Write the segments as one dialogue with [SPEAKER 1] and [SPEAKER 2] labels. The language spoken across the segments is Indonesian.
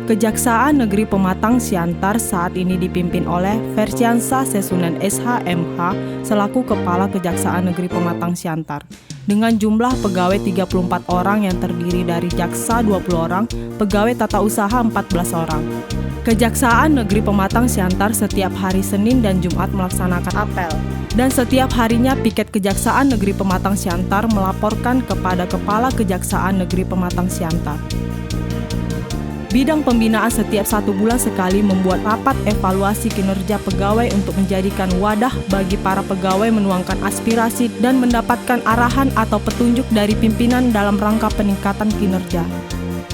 [SPEAKER 1] Kejaksaan Negeri Pematang Siantar saat ini dipimpin oleh Versiansa Sesunen SH.MH selaku Kepala Kejaksaan Negeri Pematang Siantar. Dengan jumlah pegawai 34 orang yang terdiri dari jaksa 20 orang, pegawai tata usaha 14 orang. Kejaksaan Negeri Pematang Siantar setiap hari Senin dan Jumat melaksanakan apel. Dan setiap harinya piket Kejaksaan Negeri Pematang Siantar melaporkan kepada Kepala Kejaksaan Negeri Pematang Siantar. Bidang pembinaan setiap 1 bulan sekali membuat rapat evaluasi kinerja pegawai untuk menjadikan wadah bagi para pegawai menuangkan aspirasi dan mendapatkan arahan atau petunjuk dari pimpinan dalam rangka peningkatan kinerja.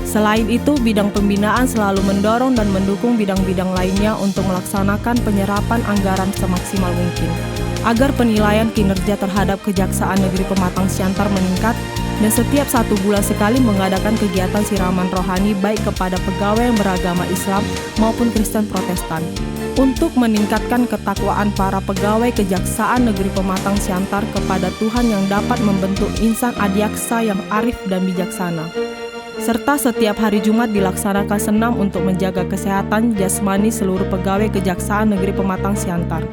[SPEAKER 1] Selain itu, bidang pembinaan selalu mendorong dan mendukung bidang-bidang lainnya untuk melaksanakan penyerapan anggaran semaksimal mungkin, agar penilaian kinerja terhadap Kejaksaan Negeri Pematang Siantar meningkat, dan setiap 1 bulan sekali mengadakan kegiatan siraman rohani baik kepada pegawai yang beragama Islam maupun Kristen Protestan untuk meningkatkan ketakwaan para pegawai Kejaksaan Negeri Pematang Siantar kepada Tuhan yang dapat membentuk insan adiaksa yang arif dan bijaksana. Serta setiap hari Jumat dilaksanakan senam untuk menjaga kesehatan jasmani seluruh pegawai Kejaksaan Negeri Pematang Siantar.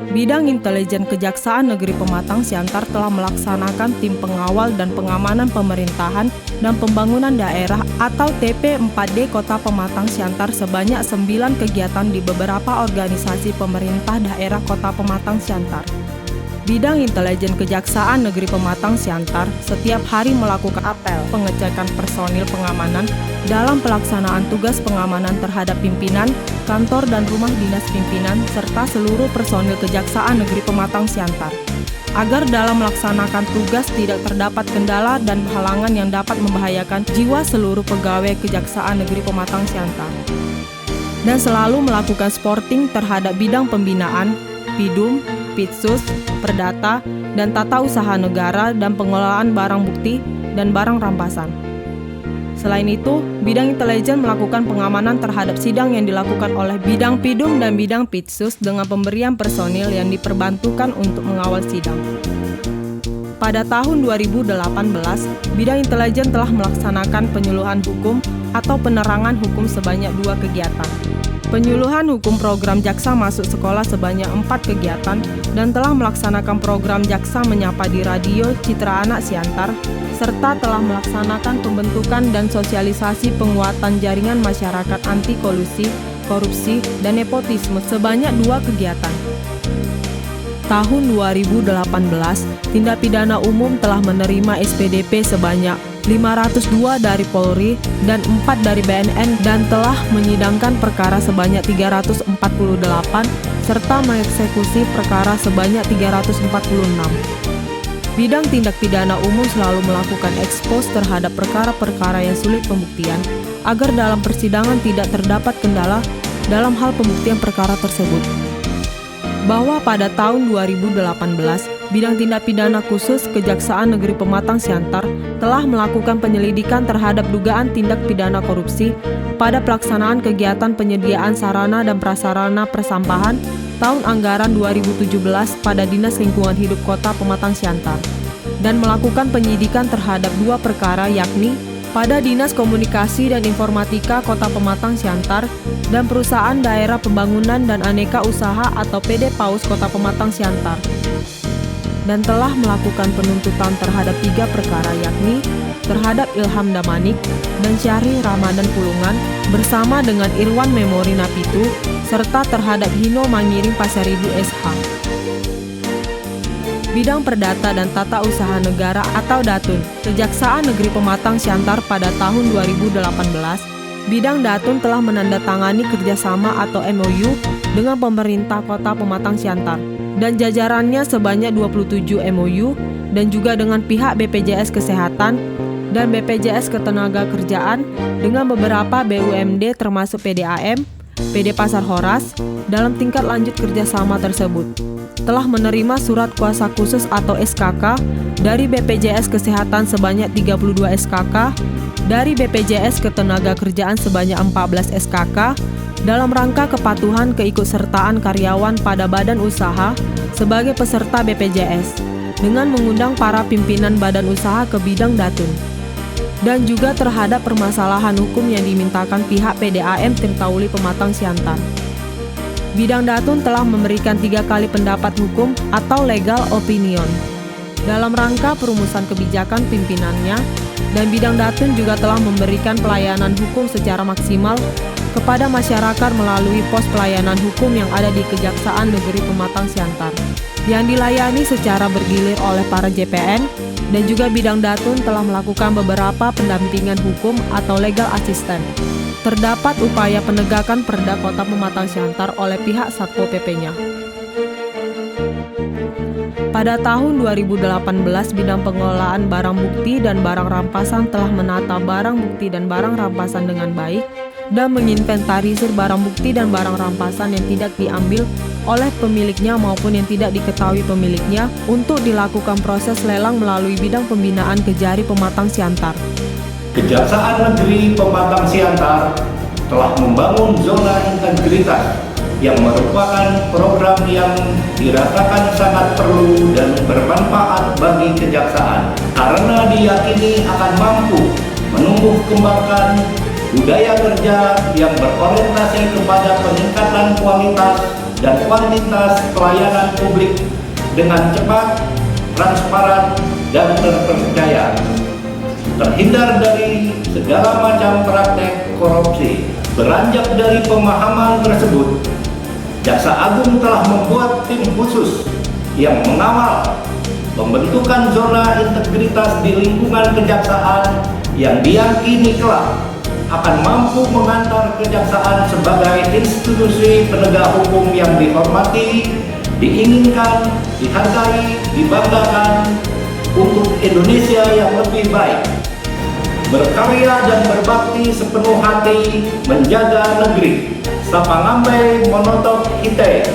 [SPEAKER 1] Bidang intelijen Kejaksaan Negeri Pematang Siantar telah melaksanakan tim pengawal dan pengamanan pemerintahan dan pembangunan daerah atau TP4D Kota Pematang Siantar sebanyak 9 kegiatan di beberapa organisasi pemerintah daerah Kota Pematang Siantar. Bidang intelijen Kejaksaan Negeri Pematang Siantar setiap hari melakukan apel pengecekan personil pengamanan dalam pelaksanaan tugas pengamanan terhadap pimpinan, kantor dan rumah dinas pimpinan, serta seluruh personil Kejaksaan Negeri Pematang Siantar, agar dalam melaksanakan tugas tidak terdapat kendala dan halangan yang dapat membahayakan jiwa seluruh pegawai Kejaksaan Negeri Pematang Siantar. Dan selalu melakukan sporting terhadap bidang pembinaan, PIDUM, Pitsus, Perdata, dan Tata Usaha Negara dan pengelolaan barang bukti dan barang rampasan. Selain itu, bidang intelijen melakukan pengamanan terhadap sidang yang dilakukan oleh bidang PIDUM dan bidang Pitsus dengan pemberian personil yang diperbantukan untuk mengawal sidang. Pada tahun 2018, bidang intelijen telah melaksanakan penyuluhan hukum atau penerangan hukum sebanyak 2 kegiatan. Penyuluhan hukum program jaksa masuk sekolah sebanyak 4 kegiatan dan telah melaksanakan program jaksa menyapa di radio Citra Anak Siantar, serta telah melaksanakan pembentukan dan sosialisasi penguatan jaringan masyarakat anti kolusi, korupsi, dan nepotisme sebanyak 2 kegiatan. Tahun 2018, tindak pidana umum telah menerima SPDP sebanyak 502 dari Polri dan 4 dari BNN dan telah menyidangkan perkara sebanyak 348 serta mengeksekusi perkara sebanyak 346. Bidang tindak pidana umum selalu melakukan ekspos terhadap perkara-perkara yang sulit pembuktian agar dalam persidangan tidak terdapat kendala dalam hal pembuktian perkara tersebut. Bahwa pada tahun 2018, bidang tindak pidana khusus Kejaksaan Negeri Pematang Siantar telah melakukan penyelidikan terhadap dugaan tindak pidana korupsi pada pelaksanaan kegiatan penyediaan sarana dan prasarana persampahan tahun anggaran 2017 pada Dinas Lingkungan Hidup Kota Pematang Siantar dan melakukan penyidikan terhadap 2 perkara yakni pada Dinas Komunikasi dan Informatika Kota Pematang Siantar dan Perusahaan Daerah Pembangunan dan Aneka Usaha atau PD PAUS Kota Pematang Siantar, dan telah melakukan penuntutan terhadap 3 perkara yakni terhadap Ilham Damanik dan Syahri Ramadan Pulungan bersama dengan Irwan Memori Napitu serta terhadap Hino Mangiring Pasaribu SH. Bidang Perdata dan Tata Usaha Negara atau Datun Kejaksaan Negeri Pematang Siantar pada tahun 2018, bidang Datun telah menandatangani kerjasama atau MOU dengan pemerintah Kota Pematang Siantar dan jajarannya sebanyak 27 MOU dan juga dengan pihak BPJS Kesehatan dan BPJS Ketenagakerjaan dengan beberapa BUMD termasuk PDAM, PD Pasar Horas dalam tingkat lanjut kerjasama tersebut. Telah menerima surat kuasa khusus atau SKK dari BPJS Kesehatan sebanyak 32 SKK, dari BPJS Ketenagakerjaan sebanyak 14 SKK, dalam rangka kepatuhan keikutsertaan karyawan pada badan usaha sebagai peserta BPJS, dengan mengundang para pimpinan badan usaha ke bidang Datun. dan juga terhadap permasalahan hukum yang dimintakan pihak PDAM Tirtauli Pematang Siantar. Bidang Datun telah memberikan 3 kali pendapat hukum atau legal opinion dalam rangka perumusan kebijakan pimpinannya, dan Bidang Datun juga telah memberikan pelayanan hukum secara maksimal kepada masyarakat melalui pos pelayanan hukum yang ada di Kejaksaan Negeri Pematang Siantar, yang dilayani secara bergilir oleh para JPN, dan juga Bidang Datun telah melakukan beberapa pendampingan hukum atau legal assistant. Terdapat upaya penegakan Perda Kota Pematang Siantar oleh pihak Satpol PP-nya. Pada tahun 2018, Bidang Pengelolaan Barang Bukti dan Barang Rampasan telah menata barang bukti dan barang rampasan dengan baik dan menginventarisir barang bukti dan barang rampasan yang tidak diambil oleh pemiliknya maupun yang tidak diketahui pemiliknya untuk dilakukan proses lelang melalui Bidang Pembinaan Kejari Pematang Siantar.
[SPEAKER 2] Kejaksaan Negeri Pematang Siantar telah membangun zona integritas yang merupakan program yang dirasakan sangat perlu dan bermanfaat bagi kejaksaan karena diyakini akan mampu menumbuh kembangkan budaya kerja yang berorientasi kepada peningkatan kualitas dan kuantitas pelayanan publik dengan cepat, transparan, dan terpercaya, terhindar dari segala macam praktek korupsi. Beranjak dari pemahaman tersebut, Jaksa Agung telah membuat tim khusus yang mengawal pembentukan zona integritas di lingkungan kejaksaan yang diyakini kelak akan mampu mengantar kejaksaan sebagai institusi penegak hukum yang dihormati, diinginkan, dihargai, dibanggakan untuk Indonesia yang lebih baik. Berkarya dan berbakti sepenuh hati menjaga negeri. Sapangambe monotok hite.